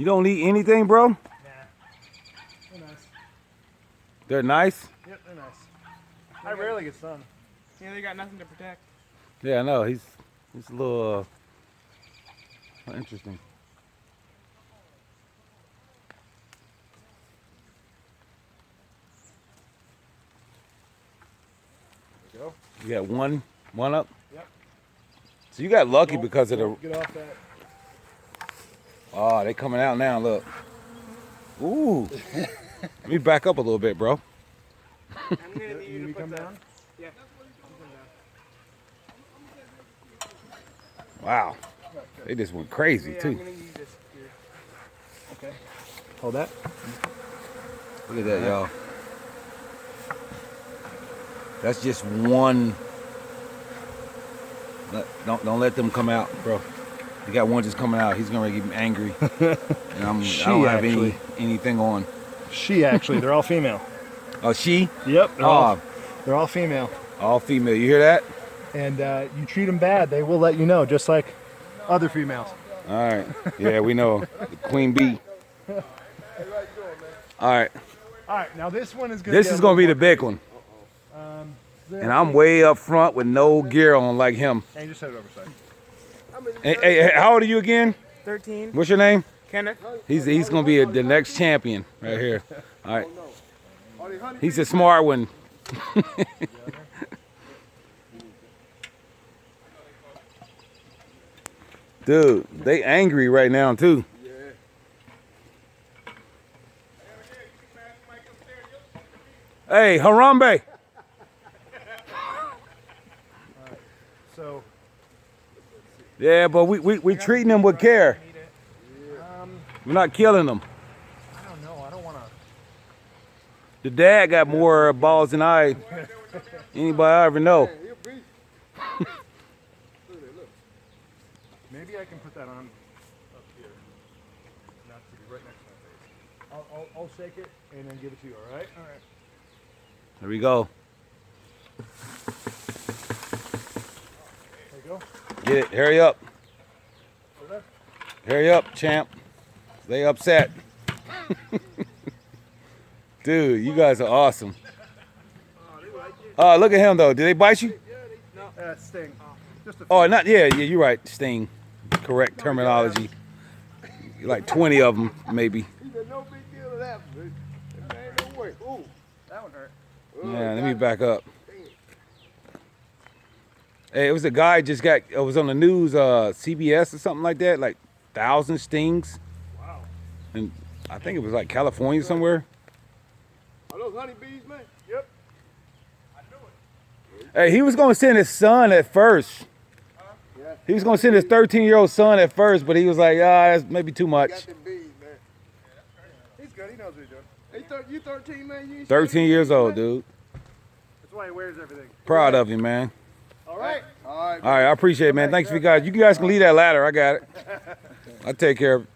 You don't need anything, bro? Nah. They're nice. They're nice? Yep, they're nice. I rarely get sun. Yeah, they got nothing to protect. Yeah, I know. He's a little interesting. There you go. You got one up? Yep. So you got lucky because of the... Get off that. Oh, they coming out now, look. Ooh. Let me back up a little bit, bro. I'm gonna need you to come down. Yeah. Wow. They just went crazy, Yeah, too. I'm gonna use this here. Okay. Hold that. Look at that, y'all. That's just one. Don't let them come out, bro. You got one just coming out. He's gonna get angry, and I don't have anything on. She actually, they're all female. Oh, she? Yep. They're all female. All female. You hear that? And you treat them bad, they will let you know, just like other females. All right. Yeah, we know. The queen bee. All right. All right. Now this one is good. This is gonna be the big one. And I'm way up front with no gear on like him. And just set it over side. Hey, how old are you again? 13. What's your name? Kenneth. He's gonna be the next champion right here. All right. He's a smart one. Dude, they angry right now too. Hey, Harambe. So. Yeah, but we treating them with care. We're not killing them. I don't know. I don't want to. The dad got more balls than anybody I ever know. Maybe I can put that on up here. Not to be right next to my face. I'll shake it and then give it to you. All right. All right. There we go. There you go. Get it. Hurry up. Okay. Hurry up, champ. They upset. Dude, you guys are awesome. Oh, look at him though. Did they bite you? No. Sting. Just a Oh, not yeah. You're right. Sting. Correct terminology. Like 20 of them, maybe. No big deal of that. Ain't no way. Ooh, that one hurt. Yeah, let me back up. Hey, it was a guy just got. It was on the news, CBS or something like that. Like 1,000 stings. Wow. And I think it was like California somewhere. Are those honeybees, man? Yep. I knew it. Hey, he was gonna send his son at first. Yeah. He was gonna send his 13-year-old son at first, but he was like, that's maybe too much. Got them bees, man. He's good. He knows what he's doing. Hey, you 13, man? You ain't 13 years old, dude. That's why he wears everything. Proud of you, man. All right. All right. All right, I appreciate it, man. Thanks for you guys. You guys can leave that ladder. I got it. I'll take care of it.